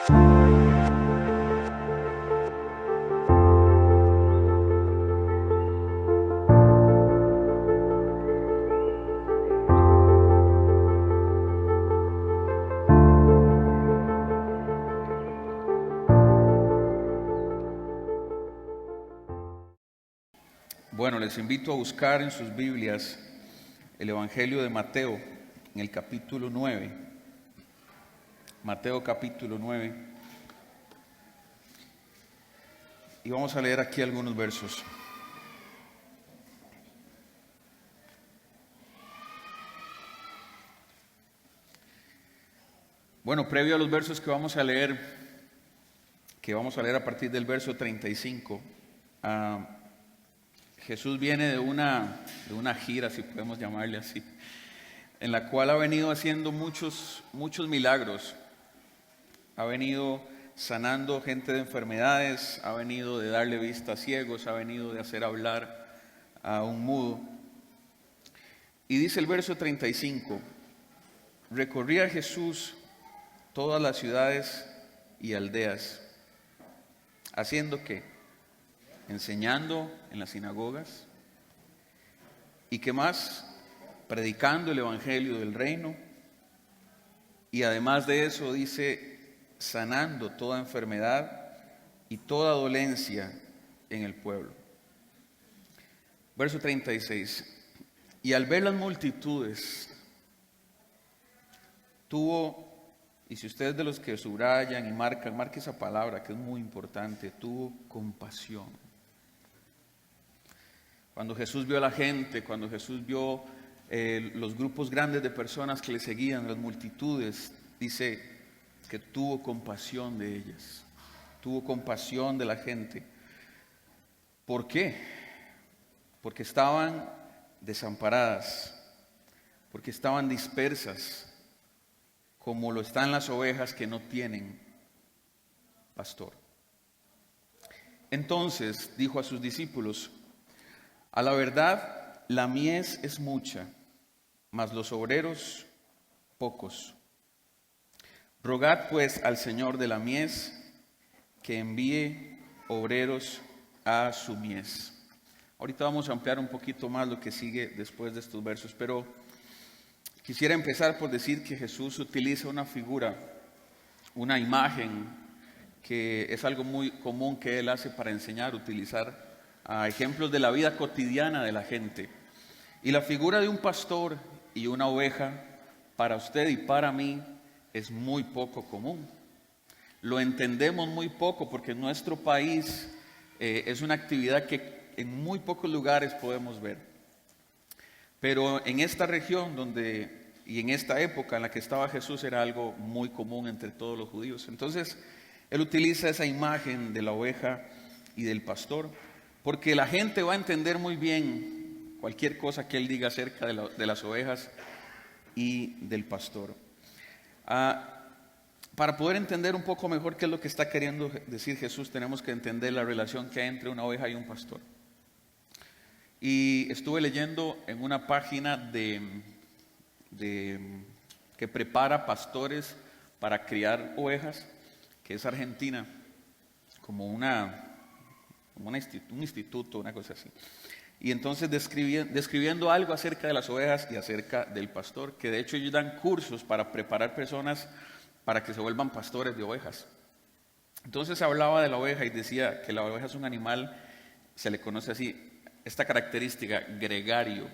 Bueno, les invito a buscar en sus Biblias el Evangelio de Mateo, en el capítulo 9. Mateo capítulo 9. Y vamos a leer aquí algunos versos. Bueno, previo a los versos que vamos a leer a partir del verso 35, Jesús viene de una gira, si podemos llamarle así, en la cual ha venido haciendo muchos milagros. Ha venido sanando gente de enfermedades, ha venido de darle vista a ciegos, ha venido de hacer hablar a un mudo. Y dice el verso 35, recorría Jesús todas las ciudades y aldeas, ¿haciendo qué? Enseñando en las sinagogas. ¿Y qué más? Predicando el evangelio del reino. Y además de eso dice, sanando toda enfermedad y toda dolencia en el pueblo. Verso 36. Y al ver las multitudes, y si ustedes de los que subrayan y marque esa palabra que es muy importante, tuvo compasión. Cuando Jesús vio a la gente, cuando Jesús vio los grupos grandes de personas que le seguían, las multitudes, dice que tuvo compasión de ellas, tuvo compasión de la gente. ¿Por qué? Porque estaban desamparadas, porque estaban dispersas, como lo están las ovejas que no tienen pastor. Entonces dijo a sus discípulos, a la verdad, la mies es mucha, mas los obreros pocos. Rogad pues al Señor de la mies que envíe obreros a su mies. Ahorita vamos a ampliar un poquito más lo que sigue después de estos versos, pero quisiera empezar por decir que Jesús utiliza una figura, una imagen, que es algo muy común que Él hace para enseñar, utilizar ejemplos de la vida cotidiana de la gente. Y la figura de un pastor y una oveja, para usted y para mí, es muy poco común. Lo entendemos muy poco porque en nuestro país es una actividad que en muy pocos lugares podemos ver. Pero en esta región y en esta época en la que estaba Jesús era algo muy común entre todos los judíos. Entonces, Él utiliza esa imagen de la oveja y del pastor, porque la gente va a entender muy bien cualquier cosa que Él diga acerca de las ovejas y del pastor. Para poder entender un poco mejor qué es lo que está queriendo decir Jesús, tenemos que entender la relación que hay entre una oveja y un pastor. Y estuve leyendo en una página que prepara pastores para criar ovejas, que es argentina, como un instituto, una cosa así. Y entonces describiendo algo acerca de las ovejas y acerca del pastor, que de hecho ellos dan cursos para preparar personas para que se vuelvan pastores de ovejas. Entonces hablaba de la oveja y decía que la oveja es un animal, se le conoce así, esta característica, gregario.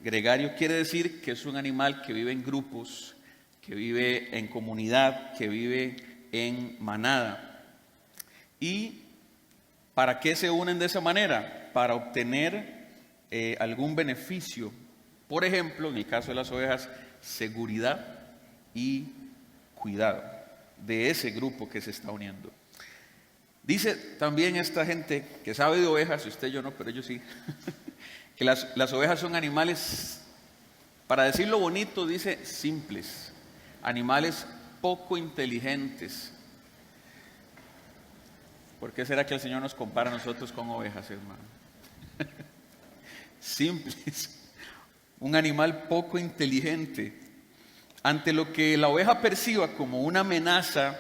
Gregario quiere decir que es un animal que vive en grupos, que vive en comunidad, que vive en manada. ¿Y para qué se unen de esa manera? Para obtener algún beneficio. Por ejemplo, en el caso de las ovejas, seguridad y cuidado de ese grupo que se está uniendo. Dice también esta gente que sabe de ovejas, usted y yo no, pero ellos sí, que las ovejas son animales, para decirlo bonito, dice simples, animales poco inteligentes. ¿Por qué será que el Señor nos compara a nosotros con ovejas, hermano? Simples, un animal poco inteligente. Ante lo que la oveja perciba como una amenaza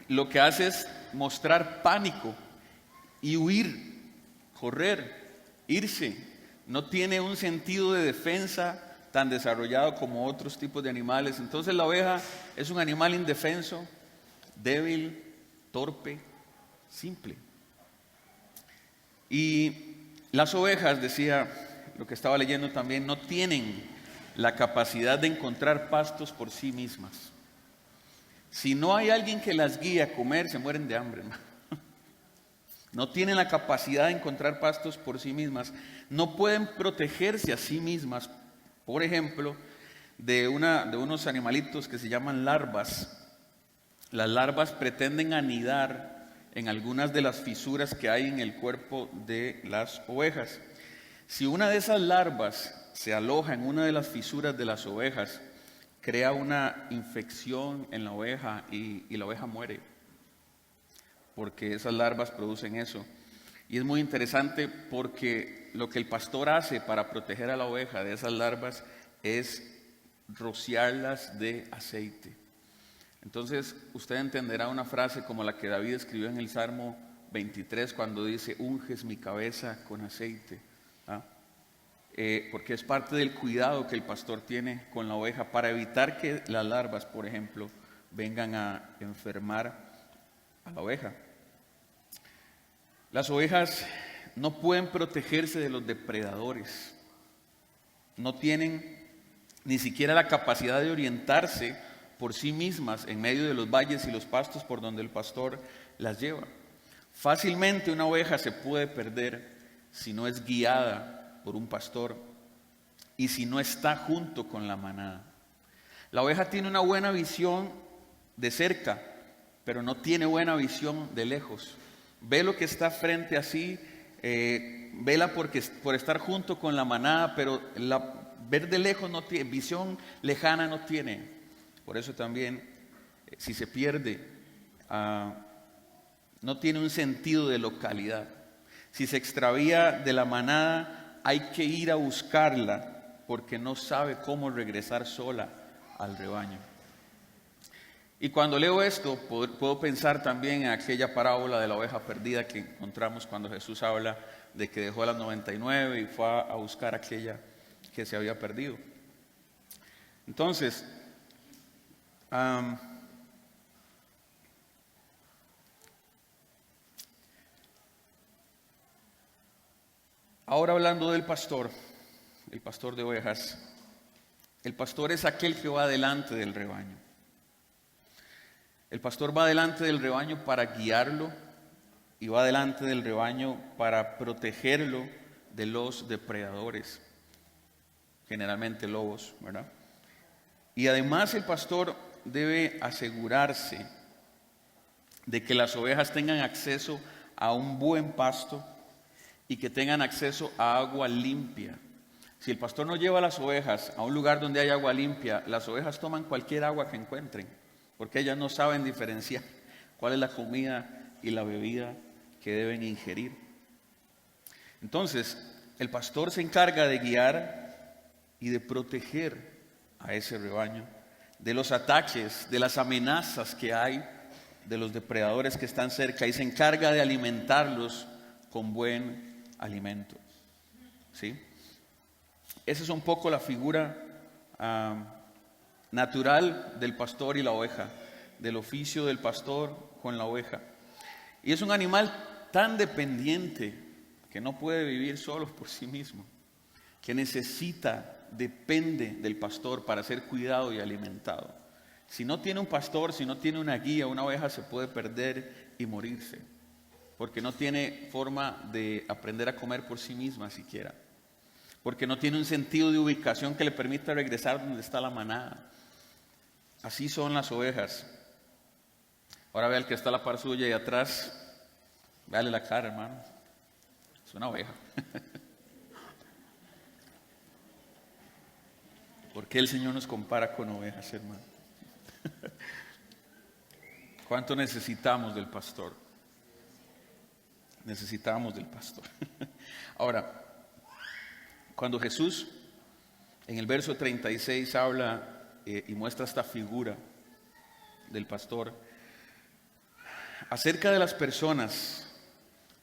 lo que hace es mostrar pánico y huir, correr, irse. No tiene un sentido de defensa tan desarrollado como otros tipos de animales. Entonces la oveja es un animal indefenso, débil, torpe, simple. Y las ovejas, decía lo que estaba leyendo también, no tienen la capacidad de encontrar pastos por sí mismas. Si no hay alguien que las guíe a comer, se mueren de hambre, ¿no? No tienen la capacidad de encontrar pastos por sí mismas. No pueden protegerse a sí mismas, por ejemplo, de unos animalitos que se llaman larvas. Las larvas pretenden anidar en algunas de las fisuras que hay en el cuerpo de las ovejas. Si una de esas larvas se aloja en una de las fisuras de las ovejas, crea una infección en la oveja y la oveja muere, porque esas larvas producen eso. Y es muy interesante porque lo que el pastor hace para proteger a la oveja de esas larvas es rociarlas de aceite. Entonces usted entenderá una frase como la que David escribió en el Salmo 23 cuando dice: unges mi cabeza con aceite. Porque es parte del cuidado que el pastor tiene con la oveja para evitar que las larvas, por ejemplo, vengan a enfermar a la oveja. Las ovejas no pueden protegerse de los depredadores, no tienen ni siquiera la capacidad de orientarse por sí mismas en medio de los valles y los pastos por donde el pastor las lleva. Fácilmente una oveja se puede perder si no es guiada por un pastor y si no está junto con la manada. La oveja tiene una buena visión de cerca, pero no tiene buena visión de lejos. Ve lo que está frente a sí, vela por estar junto con la manada, pero ver de lejos no tiene, visión lejana no tiene. Por eso también, si se pierde, no tiene un sentido de localidad. Si se extravía de la manada, hay que ir a buscarla porque no sabe cómo regresar sola al rebaño. Y cuando leo esto, puedo pensar también en aquella parábola de la oveja perdida que encontramos cuando Jesús habla de que dejó a las 99 y fue a buscar aquella que se había perdido. Entonces, ahora hablando del pastor, el pastor de ovejas, el pastor es aquel que va delante del rebaño. El pastor va delante del rebaño para guiarlo y va delante del rebaño para protegerlo de los depredadores, generalmente lobos, ¿verdad? Y además el pastor debe asegurarse de que las ovejas tengan acceso a un buen pasto y que tengan acceso a agua limpia. Si el pastor no lleva a las ovejas a un lugar donde hay agua limpia, las ovejas toman cualquier agua que encuentren, porque ellas no saben diferenciar cuál es la comida y la bebida que deben ingerir. Entonces, el pastor se encarga de guiar y de proteger a ese rebaño de los ataques, de las amenazas que hay, de los depredadores que están cerca, y se encarga de alimentarlos con buen alimento. ¿Sí? Esa es un poco la figura natural del pastor y la oveja, del oficio del pastor con la oveja. Y es un animal tan dependiente que no puede vivir solo por sí mismo, que depende del pastor para ser cuidado y alimentado. Si no tiene un pastor, si no tiene una guía, una oveja se puede perder y morirse, porque no tiene forma de aprender a comer por sí misma siquiera, porque no tiene un sentido de ubicación que le permita regresar donde está la manada. Así son las ovejas. Ahora vea el que está a la par suya y atrás, véale la cara, hermano, es una oveja. ¿Por qué el Señor nos compara con ovejas, hermano? ¿Cuánto necesitamos del pastor? Necesitamos del pastor. Ahora, cuando Jesús en el verso 36 habla y muestra esta figura del pastor, acerca de las personas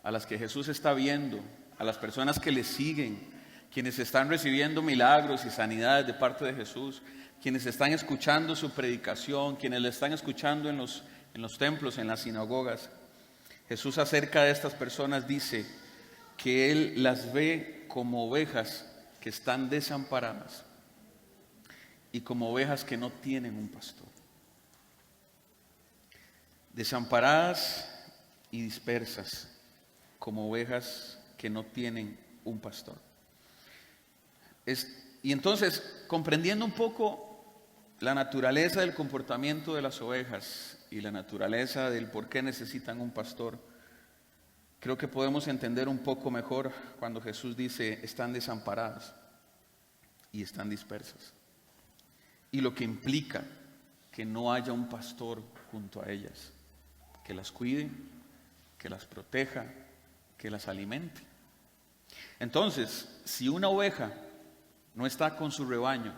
a las que Jesús está viendo, a las personas que le siguen, quienes están recibiendo milagros y sanidades de parte de Jesús, quienes están escuchando su predicación, quienes le están escuchando en los templos, en las sinagogas. Jesús acerca de estas personas dice que Él las ve como ovejas que están desamparadas y como ovejas que no tienen un pastor. Desamparadas y dispersas, como ovejas que no tienen un pastor. Y entonces, comprendiendo un poco la naturaleza del comportamiento de las ovejas y la naturaleza del por qué necesitan un pastor, creo que podemos entender un poco mejor cuando Jesús dice están desamparadas y están dispersas. Y lo que implica que no haya un pastor junto a ellas, que las cuide, que las proteja, que las alimente. Entonces, si una oveja no está con su rebaño,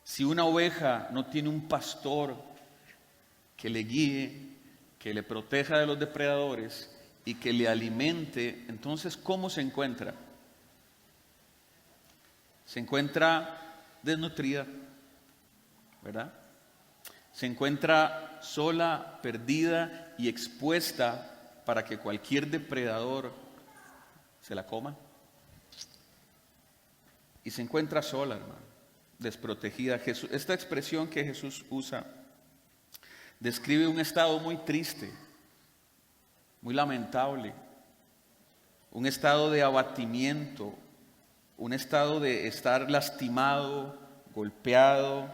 si una oveja no tiene un pastor que le guíe, que le proteja de los depredadores y que le alimente, entonces ¿cómo se encuentra? Se encuentra desnutrida, ¿verdad? Se encuentra sola, perdida y expuesta para que cualquier depredador se la coma. Y se encuentra sola, hermano, desprotegida. Esta expresión que Jesús usa describe un estado muy triste, muy lamentable, un estado de abatimiento, un estado de estar lastimado, golpeado,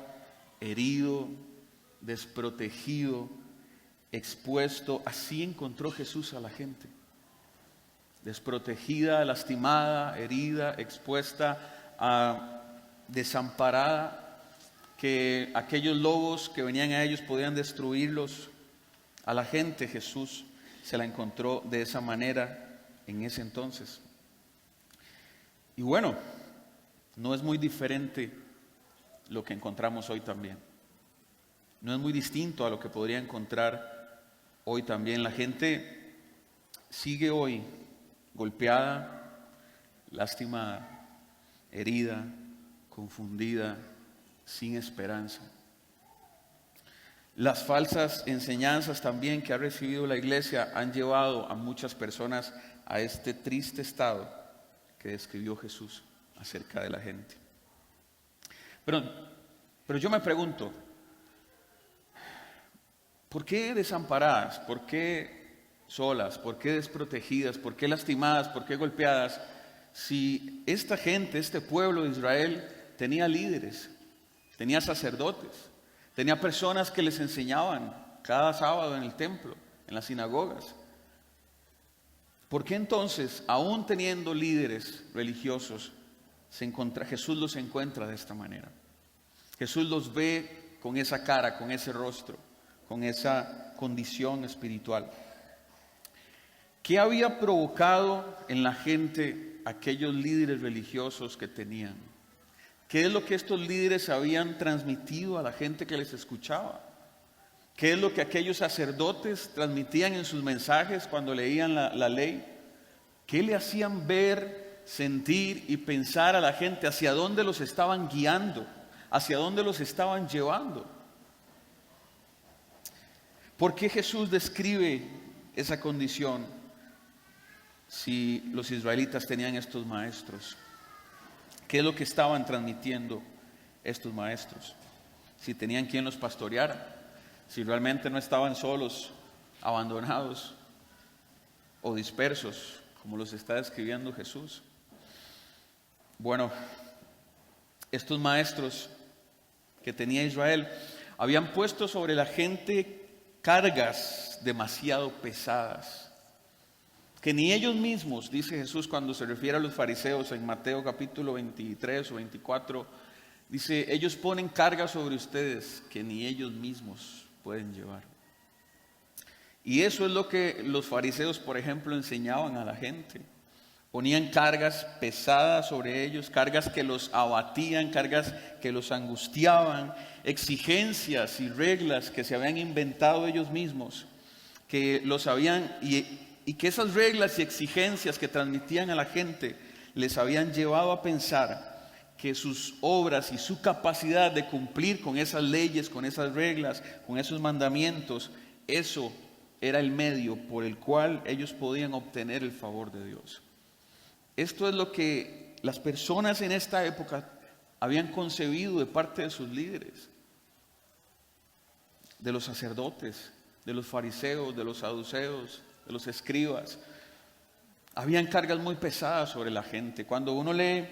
herido, desprotegido, expuesto. Así encontró Jesús a la gente, desprotegida, lastimada, herida, expuesta, desamparada, que aquellos lobos que venían a ellos podían destruirlos. A la gente Jesús se la encontró de esa manera en ese entonces. Y bueno, no es muy diferente lo que encontramos hoy también. No es muy distinto a lo que podría encontrar hoy también. La gente sigue hoy golpeada, lastimada, herida, confundida, sin esperanza. Las falsas enseñanzas también que ha recibido la iglesia han llevado a muchas personas a este triste estado que describió Jesús acerca de la gente. Pero yo me pregunto, ¿por qué desamparadas? ¿Por qué solas? ¿Por qué desprotegidas? ¿Por qué lastimadas? ¿Por qué golpeadas? Si esta gente, este pueblo de Israel, tenía líderes, tenía sacerdotes, tenía personas que les enseñaban cada sábado en el templo, en las sinagogas. ¿Por qué entonces, aún teniendo líderes religiosos, Jesús los encuentra de esta manera? Jesús los ve con esa cara, con ese rostro, con esa condición espiritual. ¿Qué había provocado en la gente aquellos líderes religiosos que tenían? ¿Qué es lo que estos líderes habían transmitido a la gente que les escuchaba? ¿Qué es lo que aquellos sacerdotes transmitían en sus mensajes cuando leían la ley? ¿Qué le hacían ver, sentir y pensar a la gente? ¿Hacia dónde los estaban guiando? ¿Hacia dónde los estaban llevando? ¿Por qué Jesús describe esa condición si los israelitas tenían estos maestros? ¿Qué es lo que estaban transmitiendo estos maestros? Si tenían quien los pastoreara, si realmente no estaban solos, abandonados o dispersos, como los está describiendo Jesús. Bueno, estos maestros que tenía Israel habían puesto sobre la gente cargas demasiado pesadas, que ni ellos mismos, dice Jesús cuando se refiere a los fariseos en Mateo capítulo 23 o 24, dice, ellos ponen cargas sobre ustedes que ni ellos mismos pueden llevar. Y eso es lo que los fariseos, por ejemplo, enseñaban a la gente. Ponían cargas pesadas sobre ellos, cargas que los abatían, cargas que los angustiaban, exigencias y reglas que se habían inventado ellos mismos, que los habían, y que esas reglas y exigencias que transmitían a la gente les habían llevado a pensar que sus obras y su capacidad de cumplir con esas leyes, con esas reglas, con esos mandamientos, eso era el medio por el cual ellos podían obtener el favor de Dios. Esto es lo que las personas en esta época habían concebido de parte de sus líderes, de los sacerdotes, de los fariseos, de los saduceos, de los escribas. Habían cargas muy pesadas sobre la gente. Cuando uno lee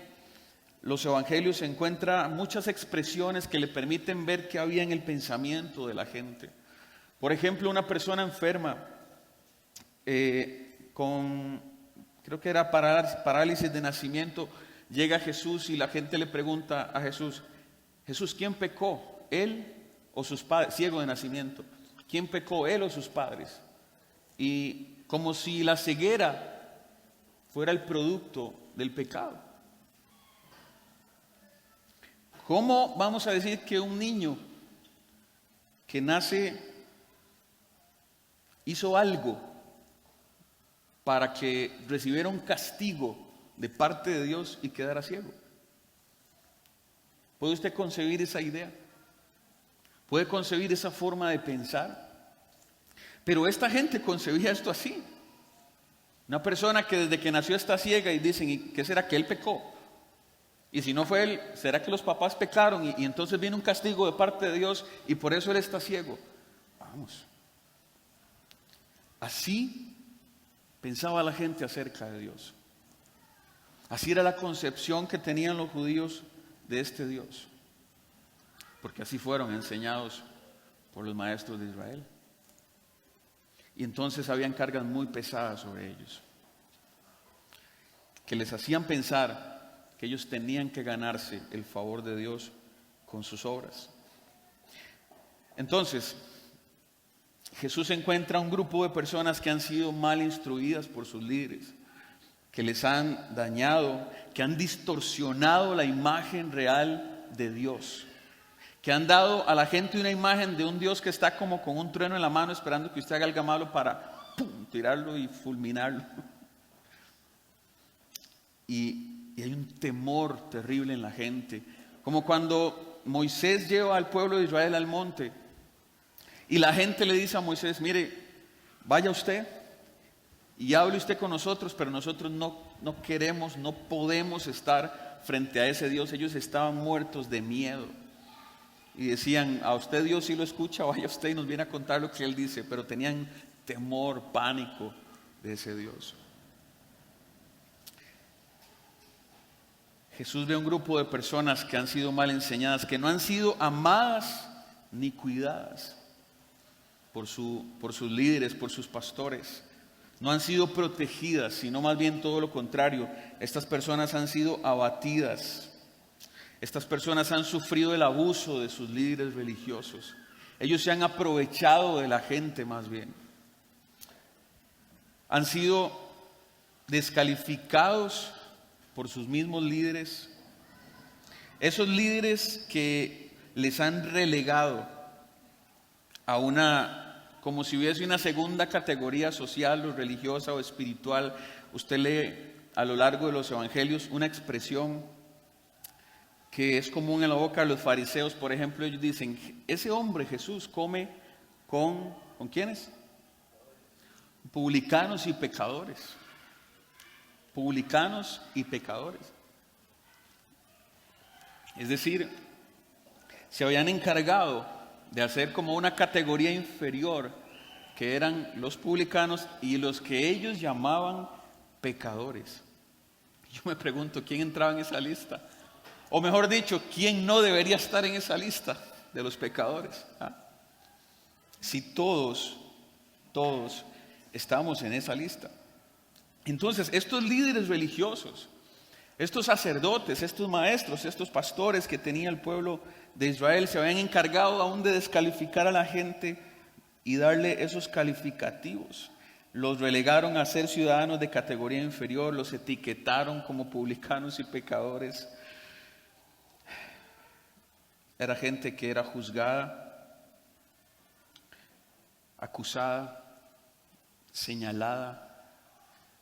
los evangelios se encuentra muchas expresiones que le permiten ver qué había en el pensamiento de la gente. Por ejemplo, una persona enferma creo que era parálisis de nacimiento, llega a Jesús y la gente le pregunta a Jesús, Jesús, ¿quién pecó? ¿Él o sus padres? Ciego de nacimiento. ¿Quién pecó? ¿Él o sus padres? Y como si la ceguera fuera el producto del pecado. ¿Cómo vamos a decir que un niño que nace hizo algo para que recibiera un castigo de parte de Dios y quedara ciego? ¿Puede usted concebir esa idea? ¿Puede concebir esa forma de pensar? Pero esta gente concebía esto así. Una persona que desde que nació está ciega y dicen, ¿y qué será que él pecó? Y si no fue él, ¿será que los papás pecaron? Y entonces viene un castigo de parte de Dios y por eso él está ciego. Vamos. Así pensaba la gente acerca de Dios. Así era la concepción que tenían los judíos de este Dios. Porque así fueron enseñados por los maestros de Israel. Y entonces habían cargas muy pesadas sobre ellos, que les hacían pensar que ellos tenían que ganarse el favor de Dios con sus obras. Entonces, Jesús encuentra un grupo de personas que han sido mal instruidas por sus líderes, que les han dañado, que han distorsionado la imagen real de Dios, que han dado a la gente una imagen de un Dios que está como con un trueno en la mano esperando que usted haga algo malo para tirarlo y fulminarlo. Y hay un temor terrible en la gente, como cuando Moisés lleva al pueblo de Israel al monte y la gente le dice a Moisés, mire, vaya usted y hable usted con nosotros, pero nosotros no queremos, no podemos estar frente a ese Dios. Ellos estaban muertos de miedo y decían, a usted Dios sí lo escucha, vaya usted y nos viene a contar lo que Él dice, pero tenían temor, pánico de ese Dios. Jesús ve un grupo de personas que han sido mal enseñadas, que no han sido amadas ni cuidadas por sus líderes, por sus pastores. No han sido protegidas, sino más bien todo lo contrario. Estas personas han sido abatidas. Estas personas han sufrido el abuso de sus líderes religiosos. Ellos se han aprovechado de la gente más bien. Han sido descalificados por sus mismos líderes, esos líderes que les han relegado a como si hubiese una segunda categoría social o religiosa o espiritual. Usted lee a lo largo de los evangelios una expresión que es común en la boca de los fariseos. Por ejemplo, ellos dicen, ese hombre Jesús come ¿con quiénes? Publicanos y pecadores. Publicanos y pecadores. Es decir, se habían encargado de hacer como una categoría inferior, que eran los publicanos y los que ellos llamaban pecadores. Yo me pregunto, ¿quién entraba en esa lista? O mejor dicho, ¿quién no debería estar en esa lista de los pecadores? Si todos estamos en esa lista. Entonces, estos líderes religiosos, estos sacerdotes, estos maestros, estos pastores que tenía el pueblo de Israel, se habían encargado aún de descalificar a la gente y darle esos calificativos. Los relegaron a ser ciudadanos de categoría inferior, los etiquetaron como publicanos y pecadores. Era gente que era juzgada, acusada, señalada.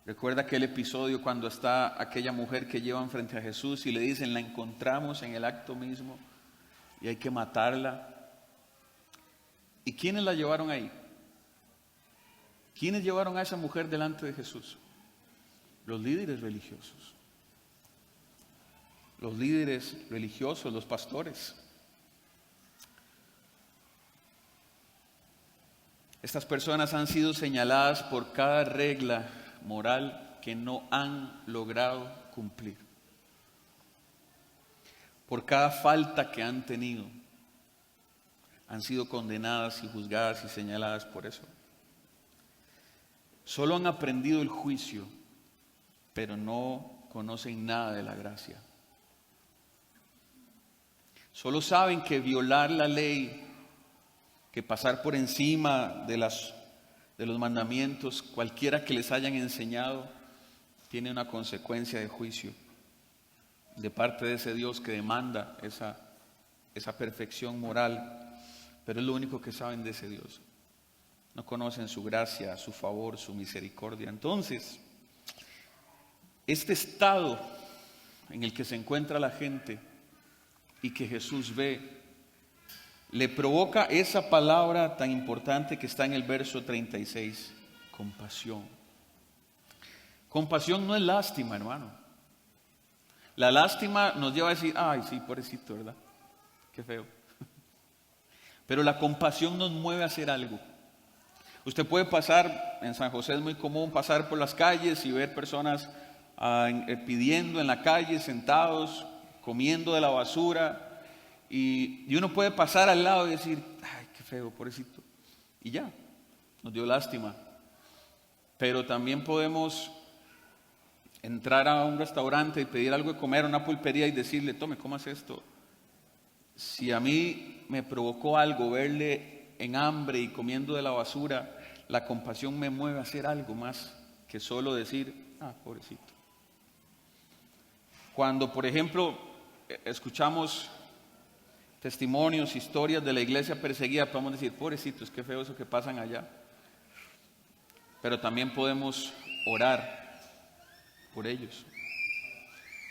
Recuerda aquel episodio cuando está aquella mujer que llevan frente a Jesús y le dicen, la encontramos en el acto mismo y hay que matarla. ¿Y quiénes la llevaron ahí? ¿Quiénes llevaron a esa mujer delante de Jesús? Los líderes religiosos. Los líderes religiosos, los pastores. Estas personas han sido señaladas por cada regla moral que no han logrado cumplir. Por cada falta que han tenido, han sido condenadas y juzgadas y señaladas por eso. Solo han aprendido el juicio, pero no conocen nada de la gracia. Solo saben que violar la ley, que pasar por encima de los mandamientos, cualquiera que les hayan enseñado, tiene una consecuencia de juicio de parte de ese Dios que demanda esa perfección moral, pero es lo único que saben de ese Dios. No conocen su gracia, su favor, su misericordia. Entonces, este estado en el que se encuentra la gente y que Jesús ve, le provoca esa palabra tan importante que está en el verso 36, compasión. Compasión no es lástima, hermano. La lástima nos lleva a decir, ay, sí, pobrecito, ¿verdad? Qué feo. Pero la compasión nos mueve a hacer algo. Usted puede pasar, en San José es muy común pasar por las calles y ver personas pidiendo en la calle, sentados, comiendo de la basura. Y uno puede pasar al lado y decir, ay, qué feo, pobrecito. Y ya, nos dio lástima. Pero también podemos entrar a un restaurante y pedir algo de comer, a una pulpería y decirle, tome, comas esto. Si a mí me provocó algo verle en hambre y comiendo de la basura, la compasión me mueve a hacer algo más que solo decir, ah, pobrecito. Cuando, por ejemplo, escuchamos testimonios, historias de la iglesia perseguida, podemos decir, pobrecitos, qué feo eso que pasan allá. Pero también podemos orar por ellos.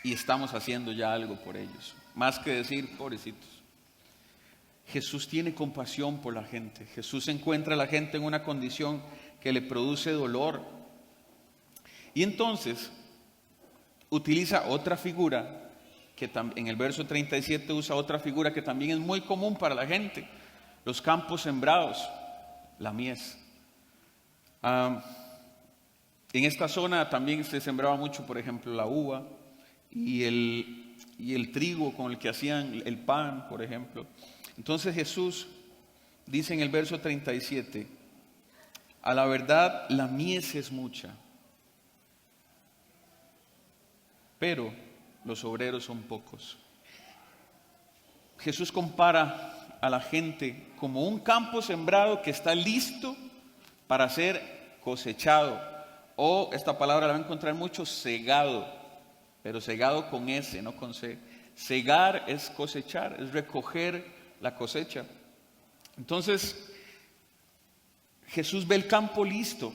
Y estamos haciendo ya algo por ellos. Más que decir, pobrecitos. Jesús tiene compasión por la gente. Jesús encuentra a la gente en una condición que le produce dolor. Y entonces utiliza otra figura, que en el verso 37 usa otra figura que también es muy común para la gente. Los campos sembrados, la mies. En esta zona también se sembraba mucho, por ejemplo, la uva y el trigo con el que hacían el pan, por ejemplo. Entonces Jesús dice en el verso 37, a la verdad la mies es mucha, pero los obreros son pocos. Jesús compara a la gente como un campo sembrado que está listo para ser cosechado. O esta palabra la va a encontrar mucho, segado, pero segado con S, no con C. Segar es cosechar, es recoger la cosecha. Entonces, Jesús ve el campo listo.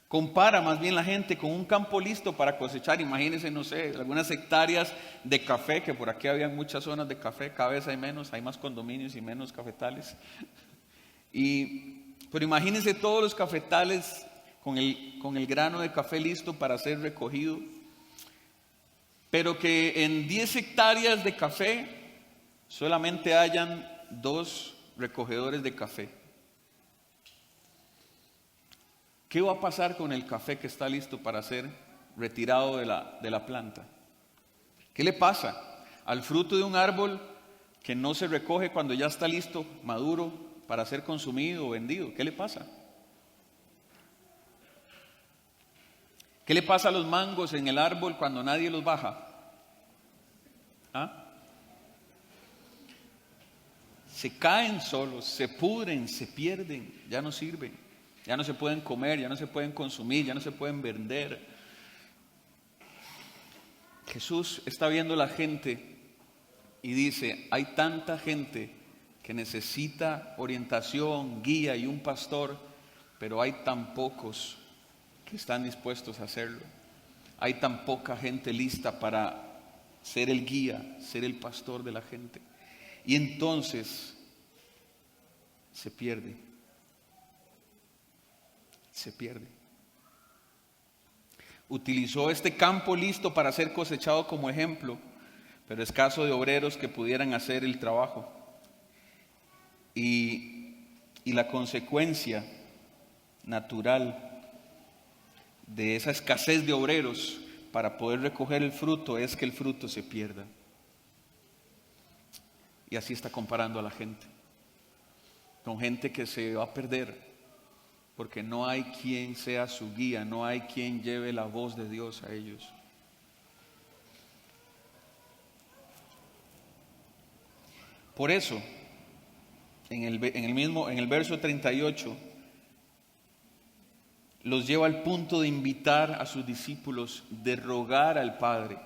Compara más bien la gente con un campo listo para cosechar. Imagínense, no sé, algunas hectáreas de café, que por aquí había muchas zonas de café, cada vez hay menos, hay más condominios y menos cafetales. Pero imagínense todos los cafetales con el grano de café listo para ser recogido, pero que en 10 hectáreas de café solamente hayan 2 recogedores de café. ¿Qué va a pasar con el café que está listo para ser retirado de la planta? ¿Qué le pasa al fruto de un árbol que no se recoge cuando ya está listo, maduro, para ser consumido o vendido? ¿Qué le pasa? ¿Qué le pasa a los mangos en el árbol cuando nadie los baja? ¿Ah? Se caen solos, se pudren, se pierden, ya no sirven. Ya no se pueden comer, ya no se pueden consumir, ya no se pueden vender. Jesús está viendo a la gente y dice, hay tanta gente que necesita orientación, guía y un pastor, pero hay tan pocos que están dispuestos a hacerlo. Hay tan poca gente lista para ser el guía, ser el pastor de la gente. Y entonces se pierde. Se pierde. Utilizó este campo listo para ser cosechado como ejemplo, pero escaso de obreros que pudieran hacer el trabajo. Y la consecuencia natural de esa escasez de obreros para poder recoger el fruto es que el fruto se pierda. Y así está comparando a la gente, con gente que se va a perder, porque no hay quien sea su guía, no hay quien lleve la voz de Dios a ellos. Por eso, en el verso 38, los lleva al punto de invitar a sus discípulos, de rogar al Padre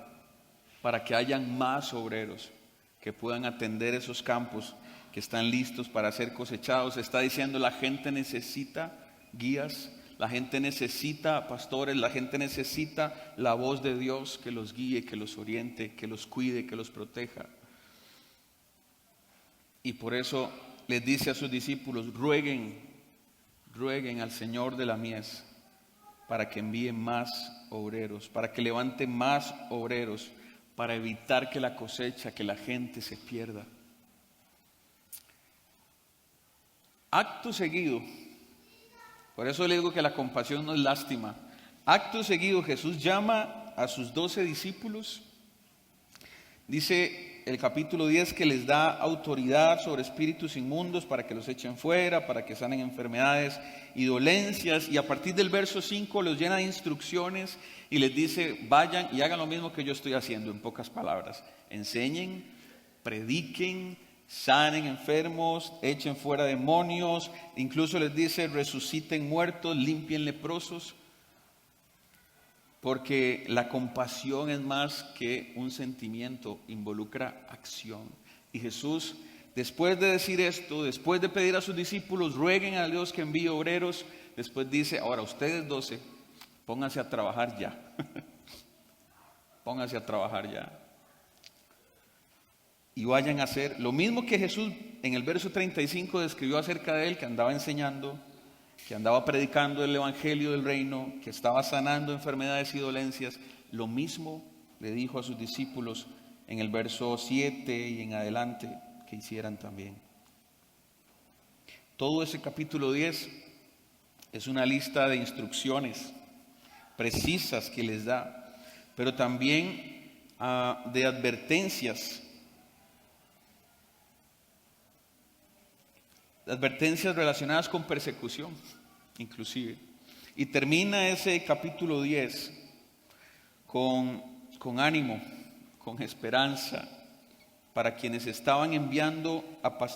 para que hayan más obreros que puedan atender esos campos que están listos para ser cosechados. Está diciendo, la gente necesita guías, la gente necesita pastores, la gente necesita la voz de Dios que los guíe, que los oriente, que los cuide, que los proteja. Y por eso les dice a sus discípulos, rueguen al Señor de la mies para que envíe más obreros, para que levante más obreros, para evitar que la cosecha, que la gente se pierda. Acto seguido, por eso le digo que la compasión no es lástima. Acto seguido Jesús llama a sus 12 discípulos. Dice el capítulo 10 que les da autoridad sobre espíritus inmundos para que los echen fuera, para que sanen enfermedades y dolencias. Y a partir del verso 5 los llena de instrucciones y les dice, vayan y hagan lo mismo que yo estoy haciendo, en pocas palabras. Enseñen, prediquen, sanen enfermos, echen fuera demonios. Incluso les dice, resuciten muertos, limpien leprosos. Porque la compasión es más que un sentimiento, involucra acción. Y Jesús, después de decir esto, después de pedir a sus discípulos, rueguen a Dios que envíe obreros, después dice, ahora ustedes 12, pónganse a trabajar ya. Pónganse a trabajar ya. Y vayan a hacer lo mismo que Jesús en el verso 35 describió acerca de él, que andaba enseñando, que andaba predicando el evangelio del reino, que estaba sanando enfermedades y dolencias. Lo mismo le dijo a sus discípulos en el verso 7 y en adelante que hicieran también. Todo ese capítulo 10 es una lista de instrucciones precisas que les da, pero también de advertencias relacionadas con persecución, inclusive. Y termina ese capítulo 10 con ánimo, con esperanza, para quienes estaban enviando,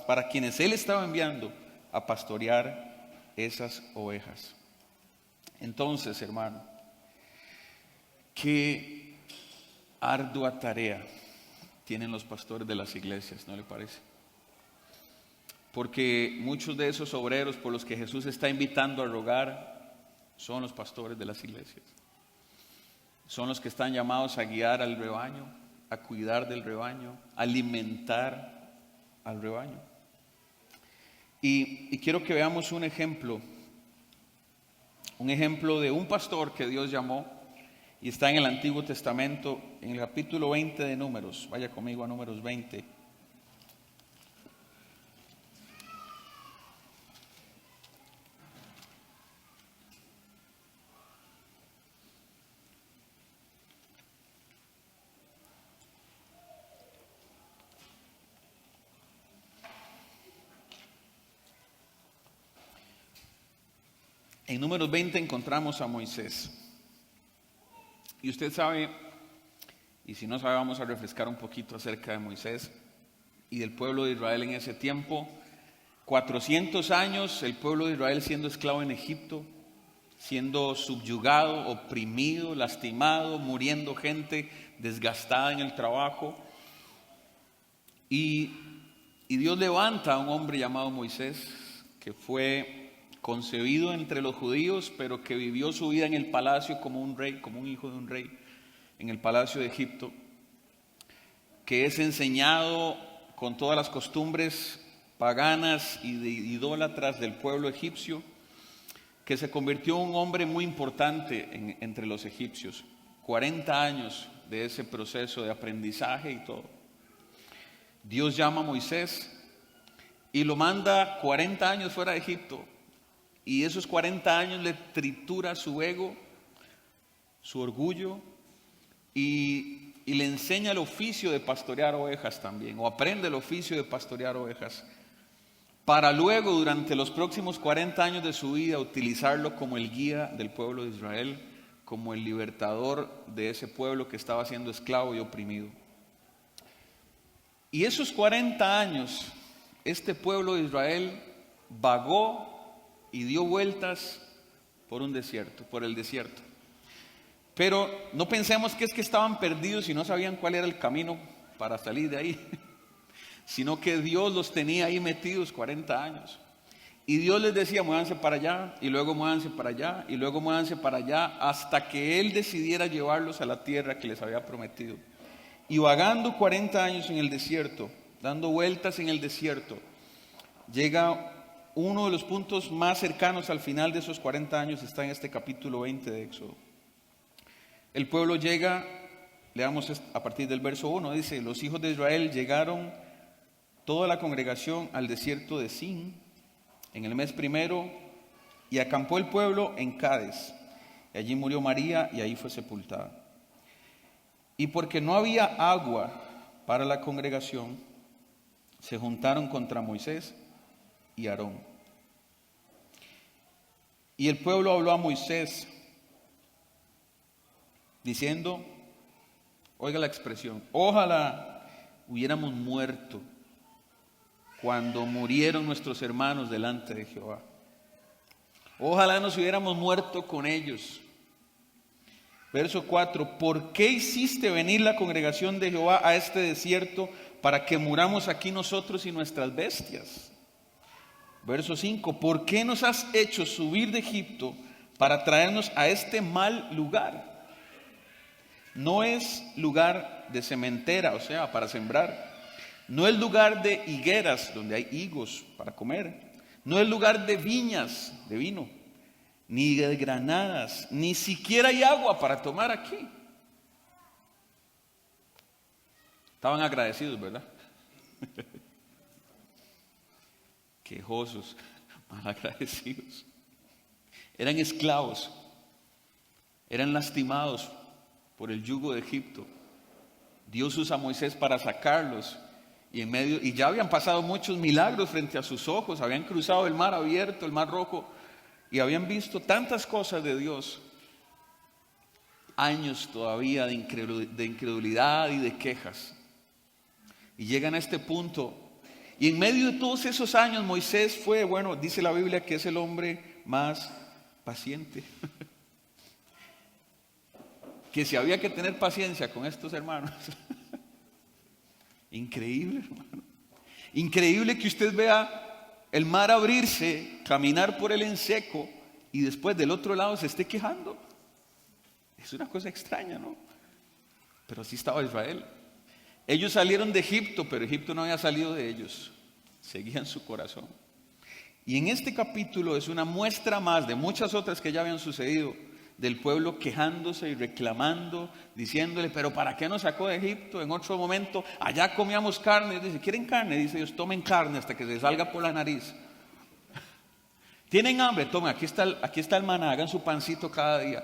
para quienes Él estaba enviando a pastorear esas ovejas. Entonces, hermano, qué ardua tarea tienen los pastores de las iglesias, ¿no le parece? Porque muchos de esos obreros por los que Jesús está invitando a rogar son los pastores de las iglesias. Son los que están llamados a guiar al rebaño, a cuidar del rebaño, a alimentar al rebaño. Y quiero que veamos un ejemplo de un pastor que Dios llamó y está en el Antiguo Testamento, en el capítulo 20 de Números. Vaya conmigo a Números 20. En Números 20 encontramos a Moisés. Y usted sabe, y si no sabe, vamos a refrescar un poquito acerca de Moisés y del pueblo de Israel en ese tiempo. 400 años el pueblo de Israel siendo esclavo en Egipto, siendo subyugado, oprimido, lastimado, muriendo gente desgastada en el trabajo. Y Dios levanta a un hombre llamado Moisés, que fue concebido entre los judíos, pero que vivió su vida en el palacio como un rey, como un hijo de un rey, en el palacio de Egipto, que es enseñado con todas las costumbres paganas y idólatras del pueblo egipcio, que se convirtió en un hombre muy importante entre los egipcios. 40 años de ese proceso de aprendizaje y todo. Dios llama a Moisés y lo manda 40 años fuera de Egipto. Y esos 40 años le tritura su ego, su orgullo, y le enseña el oficio de pastorear ovejas también, o aprende el oficio de pastorear ovejas, para luego durante los próximos 40 años de su vida utilizarlo como el guía del pueblo de Israel, como el libertador de ese pueblo que estaba siendo esclavo y oprimido. Y esos 40 años, este pueblo de Israel vagó y dio vueltas por el desierto. Pero no pensemos que es que estaban perdidos y no sabían cuál era el camino para salir de ahí, sino que Dios los tenía ahí metidos 40 años. Y Dios les decía, muévanse para allá, y luego muévanse para allá, y luego muévanse para allá, hasta que Él decidiera llevarlos a la tierra que les había prometido. Y vagando 40 años en el desierto, dando vueltas en el desierto, llega uno de los puntos más cercanos al final de esos 40 años, está en este capítulo 20 de Éxodo. El pueblo llega, leamos a partir del verso 1, dice, los hijos de Israel llegaron toda la congregación al desierto de Sin, en el mes primero, y acampó el pueblo en Cades. Y allí murió María y ahí fue sepultada. Y porque no había agua para la congregación, se juntaron contra Moisés y Aarón. Y el pueblo habló a Moisés, diciendo, oiga la expresión, ojalá hubiéramos muerto cuando murieron nuestros hermanos delante de Jehová. Ojalá nos hubiéramos muerto con ellos. Verso 4, ¿por qué hiciste venir la congregación de Jehová a este desierto para que muramos aquí nosotros y nuestras bestias? Verso 5, ¿por qué nos has hecho subir de Egipto para traernos a este mal lugar? No es lugar de sementera, o sea, para sembrar. No es lugar de higueras, donde hay higos para comer. No es lugar de viñas, de vino, ni de granadas, ni siquiera hay agua para tomar aquí. Estaban agradecidos, ¿verdad? Quejosos, malagradecidos. Eran esclavos, eran lastimados por el yugo de Egipto. Dios usa a Moisés para sacarlos y ya habían pasado muchos milagros frente a sus ojos, habían cruzado el mar abierto, el mar rojo, y habían visto tantas cosas de Dios. Años todavía de incredulidad y de quejas. Y llegan a este punto, y en medio de todos esos años Moisés fue, bueno, dice la Biblia que es el hombre más paciente. Que si había que tener paciencia con estos hermanos. Increíble, hermano. Increíble que usted vea el mar abrirse, caminar por él en seco y después del otro lado se esté quejando. Es una cosa extraña, ¿no? Pero así estaba Israel. Ellos salieron de Egipto, pero Egipto no había salido de ellos. Seguían su corazón. Y en este capítulo es una muestra más de muchas otras que ya habían sucedido, del pueblo quejándose y reclamando, diciéndole, pero ¿para qué nos sacó de Egipto? En otro momento, allá comíamos carne. Dice, ¿quieren carne? Dice Dios, tomen carne hasta que se salga por la nariz. ¿Tienen hambre? Tomen, aquí está el maná, hagan su pancito cada día.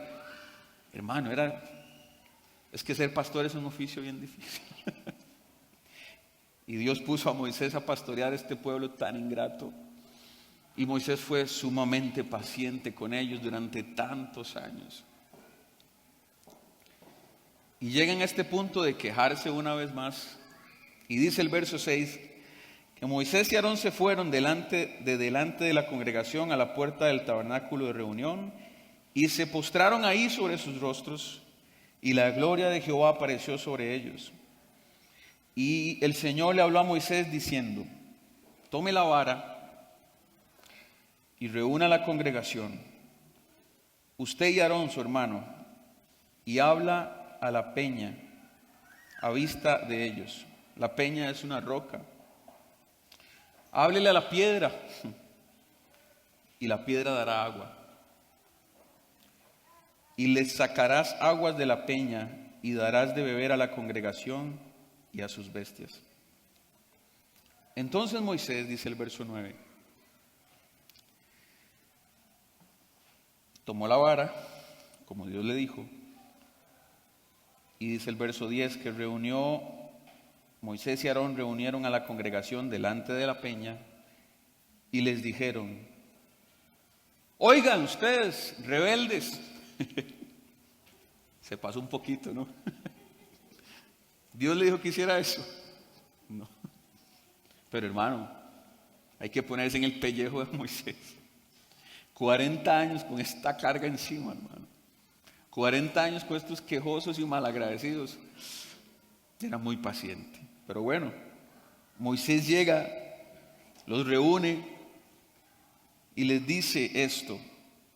Hermano, es que ser pastor es un oficio bien difícil. Y Dios puso a Moisés a pastorear este pueblo tan ingrato. Y Moisés fue sumamente paciente con ellos durante tantos años. Y llegan a este punto de quejarse una vez más. Y dice el verso 6, que Moisés y Aarón se fueron delante de la congregación a la puerta del tabernáculo de reunión y se postraron ahí sobre sus rostros y la gloria de Jehová apareció sobre ellos. Y el Señor le habló a Moisés diciendo, tome la vara y reúna a la congregación, usted y Aarón, su hermano, y habla a la peña a vista de ellos. La peña es una roca. Háblele a la piedra y la piedra dará agua. Y les sacarás aguas de la peña y darás de beber a la congregación y a sus bestias. Entonces Moisés, dice el verso 9, tomó la vara, como Dios le dijo, y dice el verso 10 que Moisés y Aarón reunieron a la congregación delante de la peña y les dijeron: oigan ustedes, rebeldes. Se pasó un poquito, ¿no? ¿Dios le dijo que hiciera eso? No. Pero hermano, hay que ponerse en el pellejo de Moisés. 40 años con esta carga encima, hermano. 40 años con estos quejosos y malagradecidos. Era muy paciente. Pero bueno, Moisés llega, los reúne y les dice esto: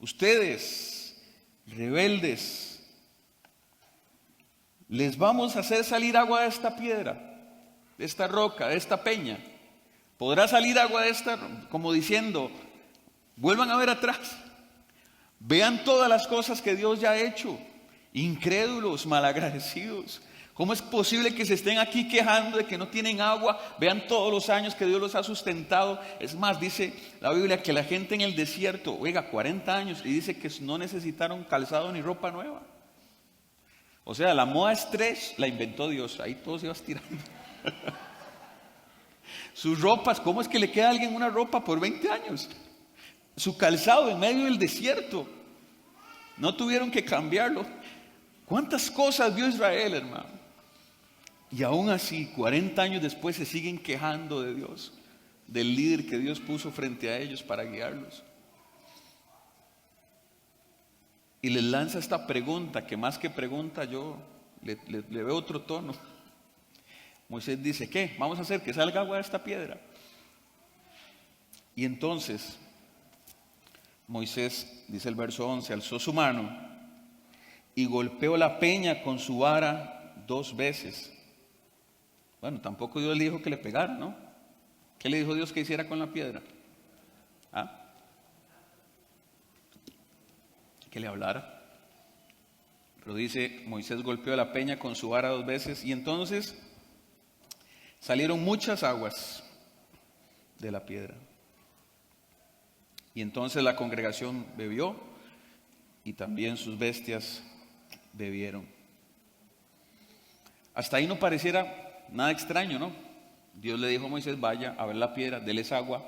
ustedes, rebeldes, les vamos a hacer salir agua de esta piedra, de esta roca, de esta peña. Podrá salir agua de esta, como diciendo, vuelvan a ver atrás. Vean todas las cosas que Dios ya ha hecho. Incrédulos, malagradecidos. ¿Cómo es posible que se estén aquí quejando de que no tienen agua? Vean todos los años que Dios los ha sustentado. Es más, dice la Biblia que la gente en el desierto, oiga, 40 años, y dice que no necesitaron calzado ni ropa nueva. O sea, la moda stretch la inventó Dios. Ahí todo se iba estirando. Sus ropas, ¿cómo es que le queda a alguien una ropa por 20 años? Su calzado en medio del desierto. No tuvieron que cambiarlo. ¿Cuántas cosas vio Israel, hermano? Y aún así, 40 años después se siguen quejando de Dios, del líder que Dios puso frente a ellos para guiarlos. Y les lanza esta pregunta, que más que pregunta yo le veo otro tono. Moisés dice: ¿qué? Vamos a hacer que salga agua de esta piedra. Y entonces Moisés, dice el verso 11, alzó su mano y golpeó la peña con su vara 2 veces. Bueno, tampoco Dios le dijo que le pegara, ¿no? ¿Qué le dijo Dios que hiciera con la piedra? ¿Ah? Que le hablara. Pero dice, Moisés golpeó la peña con su vara 2 veces y entonces salieron muchas aguas de la piedra. Y entonces la congregación bebió y también sus bestias bebieron. Hasta ahí no pareciera nada extraño, ¿no? Dios le dijo a Moisés: vaya a ver la piedra, déles agua.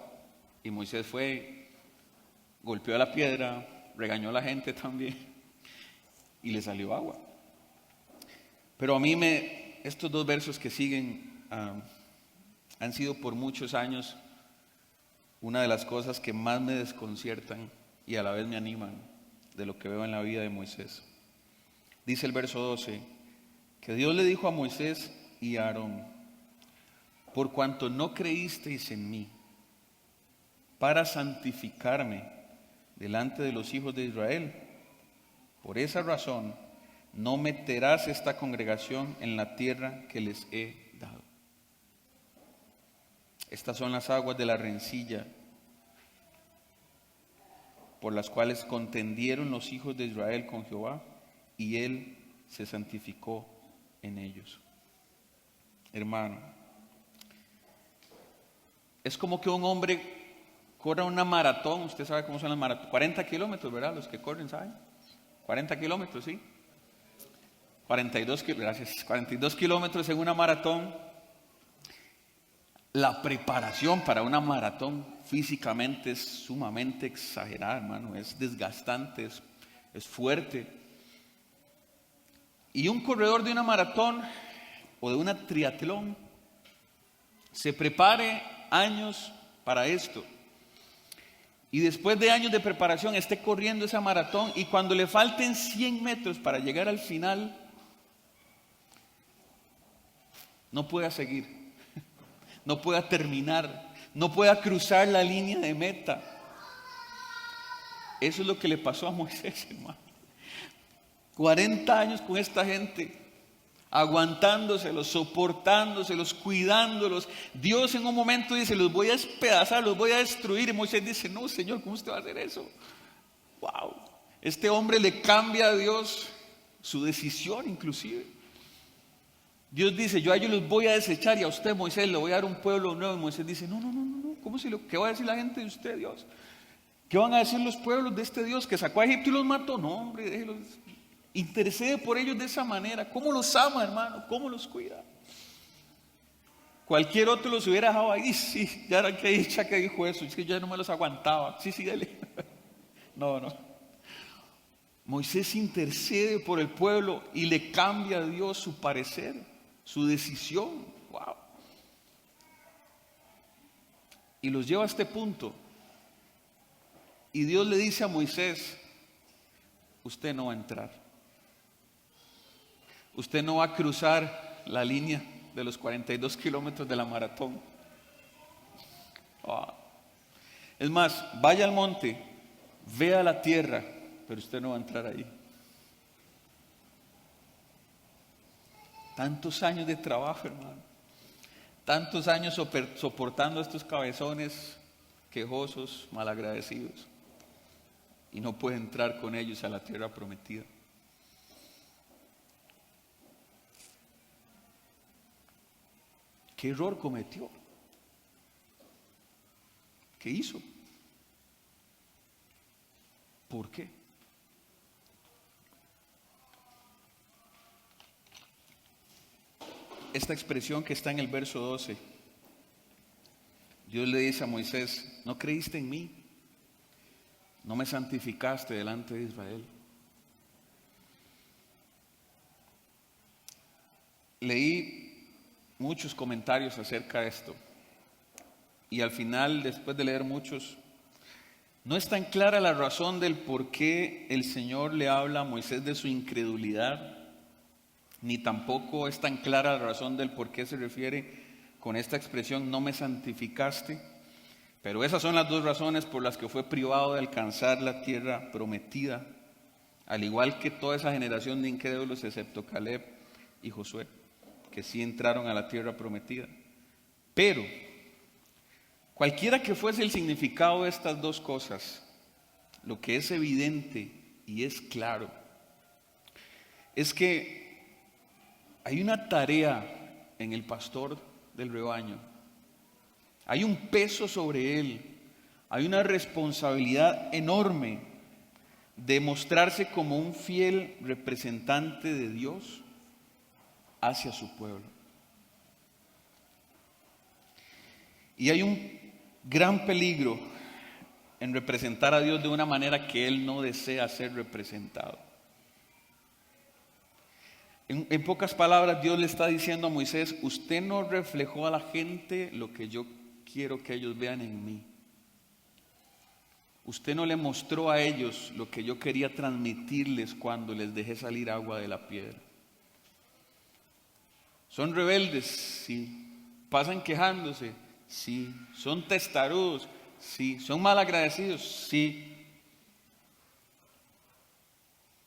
Y Moisés fue, golpeó la piedra, regañó a la gente también y le salió agua. Pero a mí estos 2 versos que siguen han sido por muchos años una de las cosas que más me desconciertan y a la vez me animan de lo que veo en la vida de Moisés. Dice el verso 12 que Dios le dijo a Moisés y a Aarón: por cuanto no creísteis en mí para santificarme delante de los hijos de Israel, por esa razón no meterás esta congregación en la tierra que les he dado. Estas son las aguas de la rencilla por las cuales contendieron los hijos de Israel con Jehová, y él se santificó en ellos. Hermano, es como que un hombre corra una maratón. Usted sabe cómo son las maratones, 40 kilómetros, ¿verdad? Los que corren, ¿saben? 40 kilómetros, ¿sí? 42 kilómetros en una maratón. La preparación para una maratón físicamente es sumamente exagerada, hermano. Es desgastante, es fuerte. Y un corredor de una maratón o de una triatlón se prepare años para esto. Y después de años de preparación esté corriendo esa maratón, y cuando le falten 100 metros para llegar al final, no pueda seguir. No pueda terminar, no pueda cruzar la línea de meta. Eso es lo que le pasó a Moisés, hermano. 40 años con esta gente, aguantándoselos, soportándoselos, cuidándolos. Dios en un momento dice, los voy a despedazar, los voy a destruir. Y Moisés dice, no, Señor, ¿cómo usted va a hacer eso? Wow. Este hombre le cambia a Dios su decisión inclusive. Dios dice, yo a ellos los voy a desechar y a usted, Moisés, le voy a dar un pueblo nuevo. Y Moisés dice, no, ¿cómo ¿qué va a decir la gente de usted, Dios? ¿Qué van a decir los pueblos de este Dios que sacó a Egipto y los mató? No, hombre, déjelos. Intercede por ellos de esa manera. ¿Cómo los ama, hermano? ¿Cómo los cuida? Cualquier otro los hubiera dejado ahí. Sí, ya era que dicha que dijo eso. Es que yo ya no me los aguantaba. Sí, dale. No. Moisés intercede por el pueblo y le cambia a Dios su parecer, su decisión. Wow. Y los lleva a este punto. Y Dios le dice a Moisés, usted no va a entrar. Usted no va a cruzar la línea de los 42 kilómetros de la maratón. Es más, vaya al monte, vea la tierra, pero usted no va a entrar ahí. Tantos años de trabajo, hermano. Tantos años soportando a estos cabezones quejosos, malagradecidos. Y no puede entrar con ellos a la tierra prometida. ¿Qué error cometió? ¿Qué hizo? ¿Por qué? Esta expresión que está en el verso 12, Dios le dice a Moisés, ¿no creíste en mí? ¿No me santificaste delante de Israel? Leí muchos comentarios acerca de esto. Y al final, después de leer muchos, no es tan clara la razón del por qué el Señor le habla a Moisés de su incredulidad, ni tampoco es tan clara la razón del por qué se refiere con esta expresión, no me santificaste. Pero esas son las dos razones por las que fue privado de alcanzar la tierra prometida, al igual que toda esa generación de incrédulos, excepto Caleb y Josué, que sí entraron a la tierra prometida. Pero cualquiera que fuese el significado de estas dos cosas, lo que es evidente y es claro es que hay una tarea en el pastor del rebaño, hay un peso sobre él, hay una responsabilidad enorme de mostrarse como un fiel representante de Dios hacia su pueblo. Y hay un gran peligro en representar a Dios de una manera que Él no desea ser representado. En pocas palabras, Dios le está diciendo a Moisés, usted no reflejó a la gente lo que yo quiero que ellos vean en mí. Usted no le mostró a ellos lo que yo quería transmitirles cuando les dejé salir agua de la piedra. Son rebeldes, sí. Pasan quejándose, sí. Son testarudos, sí. Son malagradecidos, sí.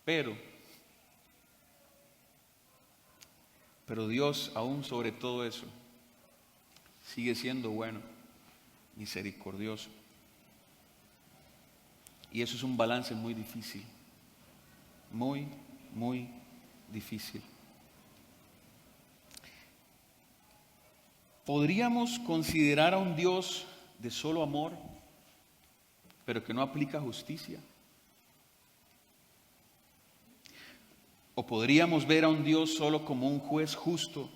Pero Dios, aún sobre todo eso, sigue siendo bueno, misericordioso. Y eso es un balance muy difícil, muy, muy difícil. ¿Podríamos considerar a un Dios de solo amor, pero que no aplica justicia? ¿O podríamos ver a un Dios solo como un juez justo,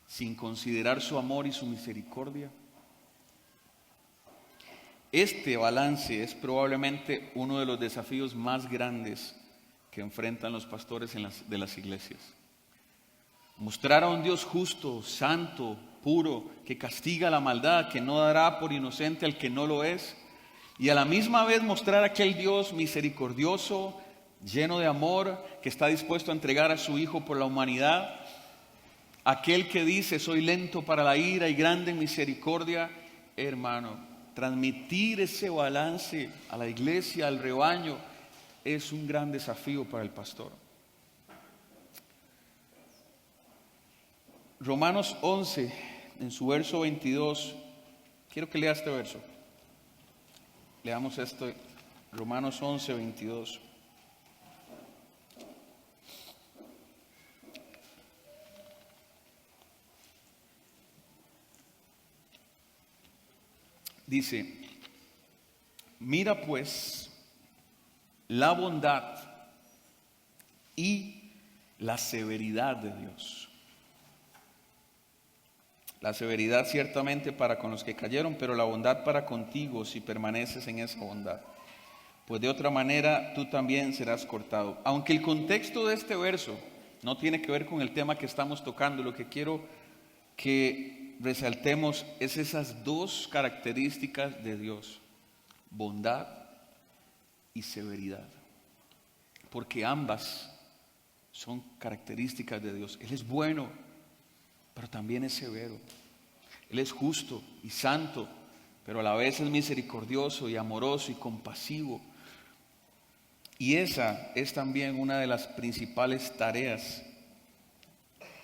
sin considerar su amor y su misericordia? Este balance es probablemente uno de los desafíos más grandes que enfrentan los pastores de las iglesias. Mostrar a un Dios justo, santo, puro, que castiga la maldad, que no dará por inocente al que no lo es, y a la misma vez mostrar a aquel Dios misericordioso, lleno de amor, que está dispuesto a entregar a su Hijo por la humanidad, aquel que dice, soy lento para la ira y grande en misericordia. Hermano, transmitir ese balance a la iglesia, al rebaño, es un gran desafío para el pastor. Romanos 11, en su verso 22, quiero que lea este verso. Leamos esto, Romanos 11, 22. Dice, mira pues la bondad y la severidad de Dios. La severidad ciertamente para con los que cayeron, pero la bondad para contigo si permaneces en esa bondad. Pues de otra manera tú también serás cortado. Aunque el contexto de este verso no tiene que ver con el tema que estamos tocando, lo que quiero que resaltemos es esas dos características de Dios: bondad y severidad. Porque ambas son características de Dios. Él es bueno, pero también es severo. Él es justo y santo, pero a la vez es misericordioso y amoroso y compasivo. Y esa es también una de las principales tareas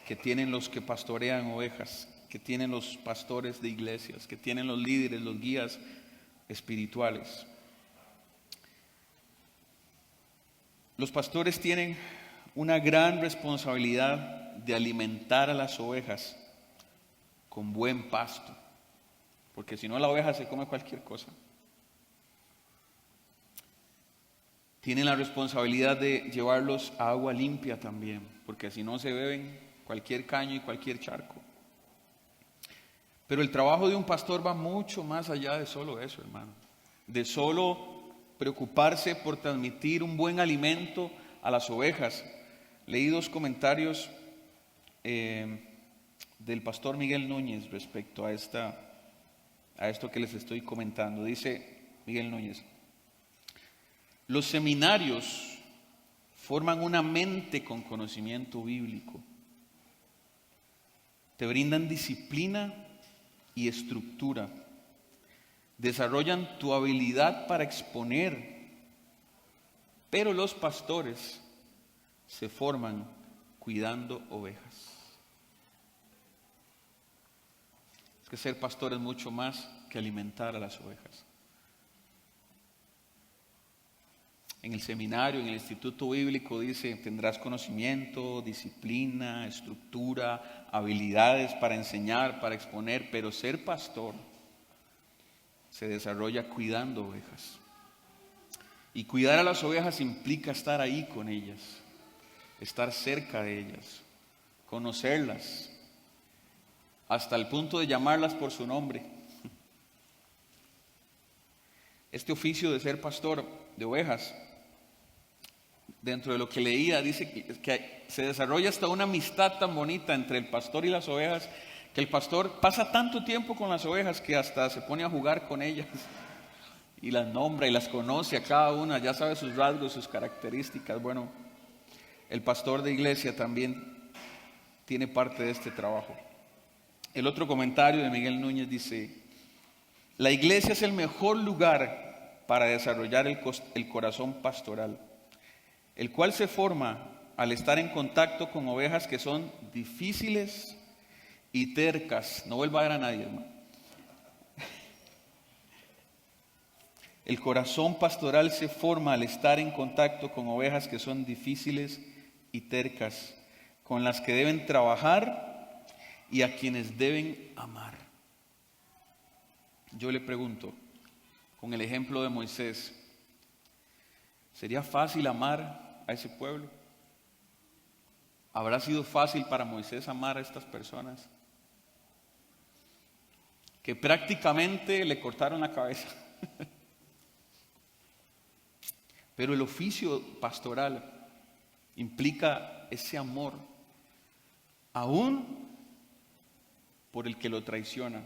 que tienen los que pastorean ovejas, que tienen los pastores de iglesias, que tienen los líderes, los guías espirituales. Los pastores tienen una gran responsabilidad de alimentar a las ovejas con buen pasto, porque si no la oveja se come cualquier cosa. Tienen la responsabilidad de llevarlos a agua limpia también, porque si no se beben cualquier caño y cualquier charco. Pero el trabajo de un pastor va mucho más allá de solo eso, hermano. De solo preocuparse por transmitir un buen alimento a las ovejas. Leí dos comentarios del pastor Miguel Núñez respecto a esto que les estoy comentando. Dice Miguel Núñez: los seminarios forman una mente con conocimiento bíblico. Te brindan disciplina y estructura. Desarrollan tu habilidad para exponer. Pero los pastores se forman cuidando ovejas. Es que ser pastor es mucho más que alimentar a las ovejas. En el seminario, en el instituto bíblico dice: tendrás conocimiento, disciplina, estructura, habilidades para enseñar, para exponer, pero ser pastor se desarrolla cuidando ovejas. Y cuidar a las ovejas implica estar ahí con ellas, estar cerca de ellas, conocerlas, hasta el punto de llamarlas por su nombre. Este oficio de ser pastor de ovejas, dentro de lo que leía, dice que se desarrolla hasta una amistad tan bonita entre el pastor y las ovejas, que el pastor pasa tanto tiempo con las ovejas que hasta se pone a jugar con ellas y las nombra y las conoce a cada una, ya sabe sus rasgos, sus características. Bueno, el pastor de iglesia también tiene parte de este trabajo. El otro comentario de Miguel Núñez dice: la iglesia es el mejor lugar para desarrollar el corazón pastoral, el cual se forma al estar en contacto con ovejas que son difíciles y tercas. No vuelva a ver a nadie, hermano. El corazón pastoral se forma al estar en contacto con ovejas que son difíciles y tercas, con las que deben trabajar y a quienes deben amar. Yo le pregunto, con el ejemplo de Moisés, ¿sería fácil amar a ese pueblo? ¿Habrá sido fácil para Moisés amar a estas personas que prácticamente le cortaron la cabeza? Pero el oficio pastoral implica ese amor, aún por el que lo traiciona,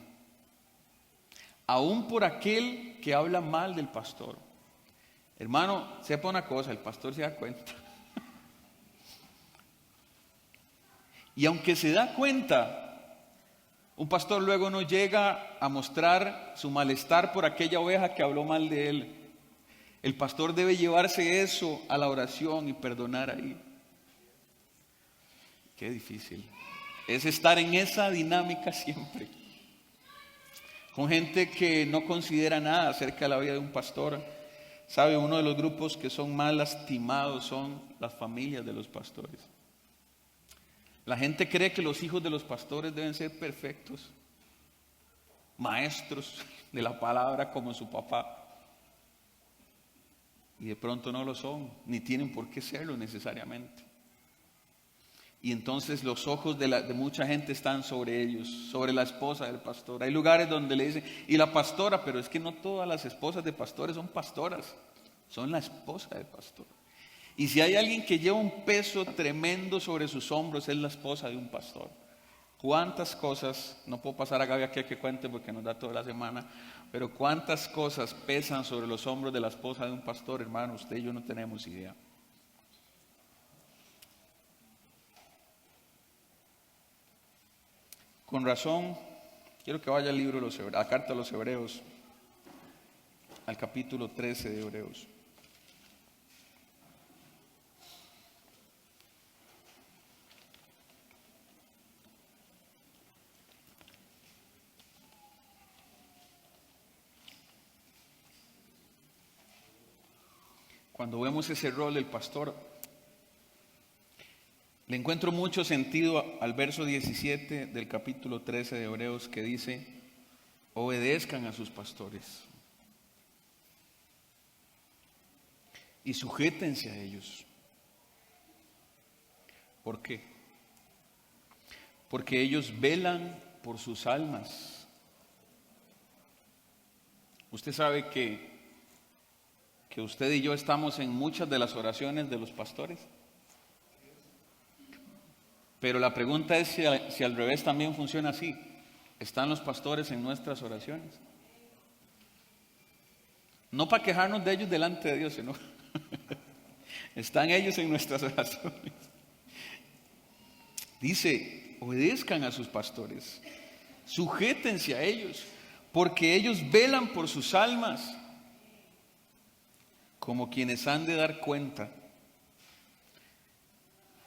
aún por aquel que habla mal del pastor. Hermano, sepa una cosa, el pastor se da cuenta. Y aunque se da cuenta, Un pastor luego no llega a mostrar su malestar por aquella oveja que habló mal de él. El pastor debe llevarse eso a la oración y perdonar ahí. Qué difícil. Es estar en esa dinámica siempre. Con gente que no considera nada acerca de la vida de un pastor. Sabe, uno de los grupos que son más lastimados son las familias de los pastores. La gente cree que los hijos de los pastores deben ser perfectos, maestros de la palabra como su papá. Y de pronto no lo son, ni tienen por qué serlo necesariamente. Y entonces los ojos de mucha gente están sobre ellos, sobre la esposa del pastor. Hay lugares donde le dicen, y la pastora, pero es que no todas las esposas de pastores son pastoras, son la esposa del pastor. Y si hay alguien que lleva un peso tremendo sobre sus hombros, es la esposa de un pastor. ¿Cuántas cosas, no puedo pasar a Gaby aquí a que cuente porque nos da toda la semana, pero cuántas cosas pesan sobre los hombros de la esposa de un pastor, hermano? Usted y yo no tenemos idea. Con razón, quiero que vaya al libro de los Hebreos, a la carta a los Hebreos, al capítulo 13 de Hebreos. Cuando vemos ese rol del pastor, le encuentro mucho sentido al verso 17 del capítulo 13 de Hebreos que dice, obedezcan a sus pastores y sujétense a ellos. ¿Por qué? Porque ellos velan por sus almas. Usted sabe que usted y yo estamos en muchas de las oraciones de los pastores. Pero la pregunta es si al revés también funciona así. ¿Están los pastores en nuestras oraciones? No para quejarnos de ellos delante de Dios, sino están ellos en nuestras oraciones. Dice, obedezcan a sus pastores, sujétense a ellos, porque ellos velan por sus almas, como quienes han de dar cuenta.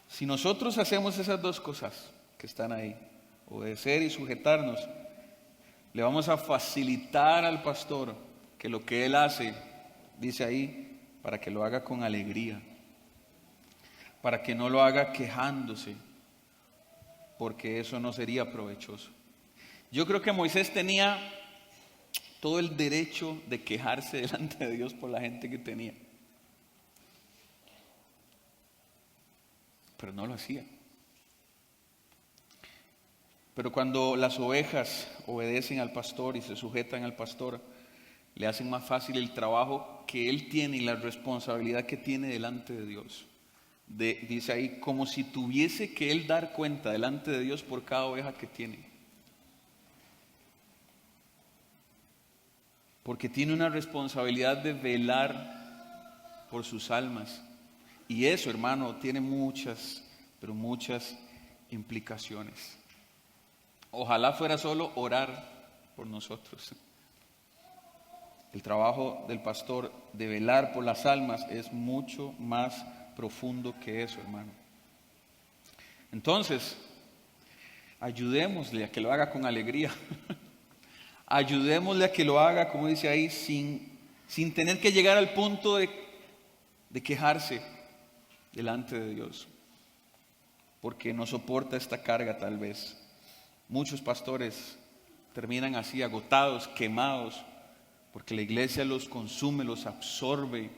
Si nosotros hacemos esas dos cosas que están ahí, obedecer y sujetarnos, le vamos a facilitar al pastor que lo que él hace, dice ahí, para que lo haga con alegría, para que no lo haga quejándose, porque eso no sería provechoso. Yo creo que Moisés tenía todo el derecho de quejarse delante de Dios por la gente que tenía, pero no lo hacía. Pero cuando las ovejas obedecen al pastor y se sujetan al pastor, le hacen más fácil el trabajo que él tiene y la responsabilidad que tiene delante de Dios. Dice ahí, como si tuviese que él dar cuenta delante de Dios por cada oveja que tiene. Porque tiene una responsabilidad de velar por sus almas. Y eso, hermano, tiene muchas, pero muchas implicaciones. Ojalá fuera solo orar por nosotros. El trabajo del pastor de velar por las almas es mucho más profundo que eso, hermano. Entonces, ayudémosle a que lo haga con alegría. Ayudémosle a que lo haga, como dice ahí, sin tener que llegar al punto de quejarse delante de Dios, porque no soporta esta carga tal vez. Muchos pastores terminan así, agotados, quemados, porque la iglesia los consume, los absorbe,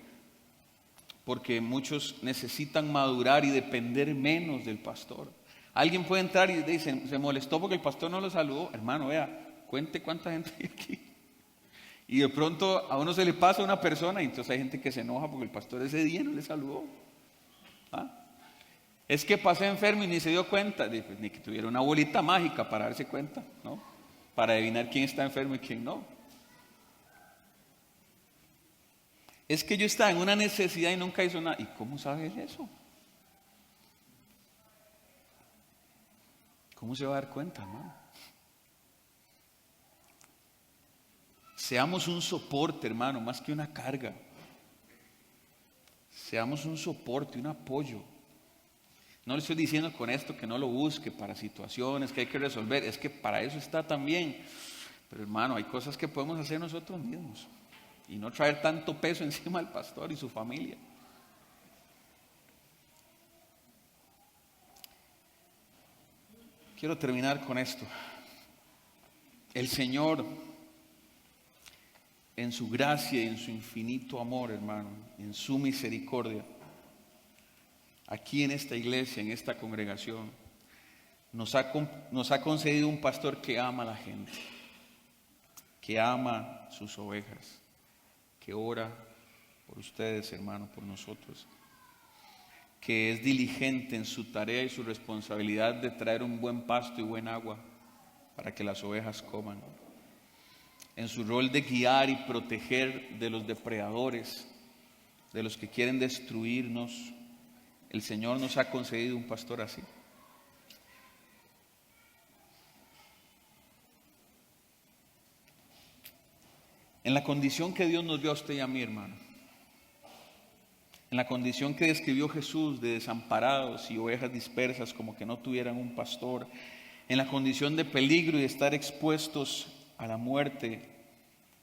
porque muchos necesitan madurar y depender menos del pastor. Alguien puede entrar y dice, se molestó porque el pastor no lo saludó. Hermano, vea, cuente cuánta gente hay aquí. Y de pronto a uno se le pasa a una persona y entonces hay gente que se enoja porque el pastor ese día no le saludó. ¿Ah? Es que pasé enfermo y ni se dio cuenta, ni que tuviera una bolita mágica para darse cuenta, ¿no? Para adivinar quién está enfermo y quién no. Es que yo estaba en una necesidad y nunca hizo nada. ¿Y cómo sabe él eso? ¿Cómo se va a dar cuenta, hermano? Seamos un soporte, hermano, más que una carga. Seamos un soporte, un apoyo. No le estoy diciendo con esto que no lo busque para situaciones que hay que resolver. Es que para eso está también. Pero hermano, hay cosas que podemos hacer nosotros mismos. Y no traer tanto peso encima al pastor y su familia. Quiero terminar con esto. El Señor, en su gracia y en su infinito amor, hermano, en su misericordia, aquí en esta iglesia, en esta congregación, nos ha concedido un pastor que ama a la gente, que ama sus ovejas, que ora por ustedes, hermano, por nosotros, que es diligente en su tarea y su responsabilidad de traer un buen pasto y buen agua para que las ovejas coman, en su rol de guiar y proteger de los depredadores, de los que quieren destruirnos. El Señor nos ha concedido un pastor así. En la condición que Dios nos dio a usted y a mí, hermano, en la condición que describió Jesús de desamparados y ovejas dispersas como que no tuvieran un pastor, en la condición de peligro y de estar expuestos a la muerte,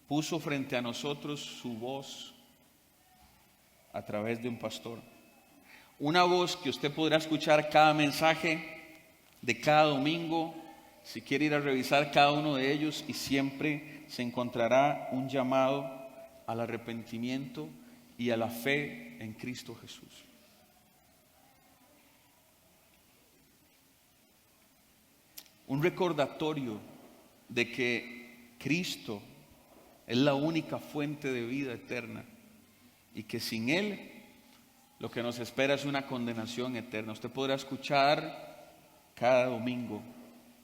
puso frente a nosotros su voz a través de un pastor. Una voz que usted podrá escuchar cada mensaje de cada domingo, si quiere ir a revisar cada uno de ellos, y siempre se encontrará un llamado al arrepentimiento y a la fe en Cristo Jesús. Un recordatorio de que Cristo es la única fuente de vida eterna y que sin Él lo que nos espera es una condenación eterna. Usted podrá escuchar cada domingo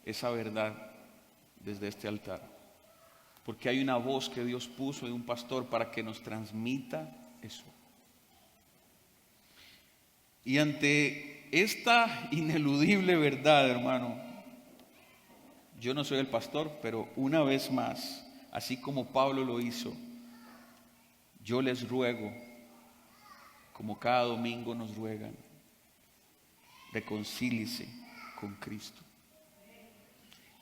esa verdad desde este altar, porque hay una voz que Dios puso de un pastor para que nos transmita eso. Y ante esta ineludible verdad, hermano, yo no soy el pastor, pero una vez más, así como Pablo lo hizo, yo les ruego, como cada domingo nos ruegan, reconcíliese con Cristo,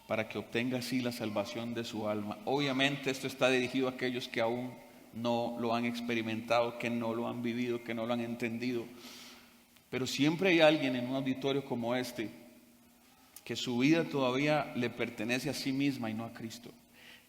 para que obtenga así la salvación de su alma. Obviamente esto está dirigido a aquellos que aún no lo han experimentado, que no lo han vivido, que no lo han entendido. Pero siempre hay alguien en un auditorio como este que su vida todavía le pertenece a sí misma y no a Cristo,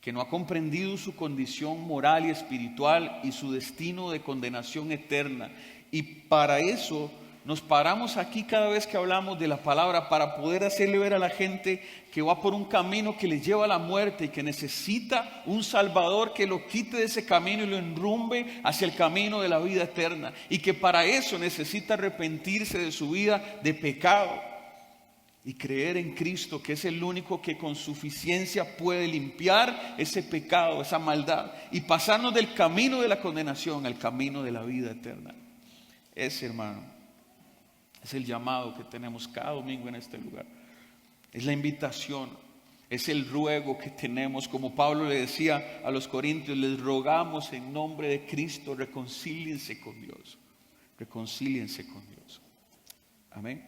que no ha comprendido su condición moral y espiritual y su destino de condenación eterna. Y para eso nos paramos aquí cada vez que hablamos de la palabra, para poder hacerle ver a la gente que va por un camino que les lleva a la muerte y que necesita un Salvador que lo quite de ese camino y lo enrumbe hacia el camino de la vida eterna, y que para eso necesita arrepentirse de su vida de pecado y creer en Cristo, que es el único que con suficiencia puede limpiar ese pecado, esa maldad, y pasarnos del camino de la condenación al camino de la vida eterna. Ese, hermano, es el llamado que tenemos cada domingo en este lugar. Es la invitación, es el ruego que tenemos. Como Pablo le decía a los corintios, les rogamos en nombre de Cristo, reconcíliense con Dios. Reconcíliense con Dios. Amén.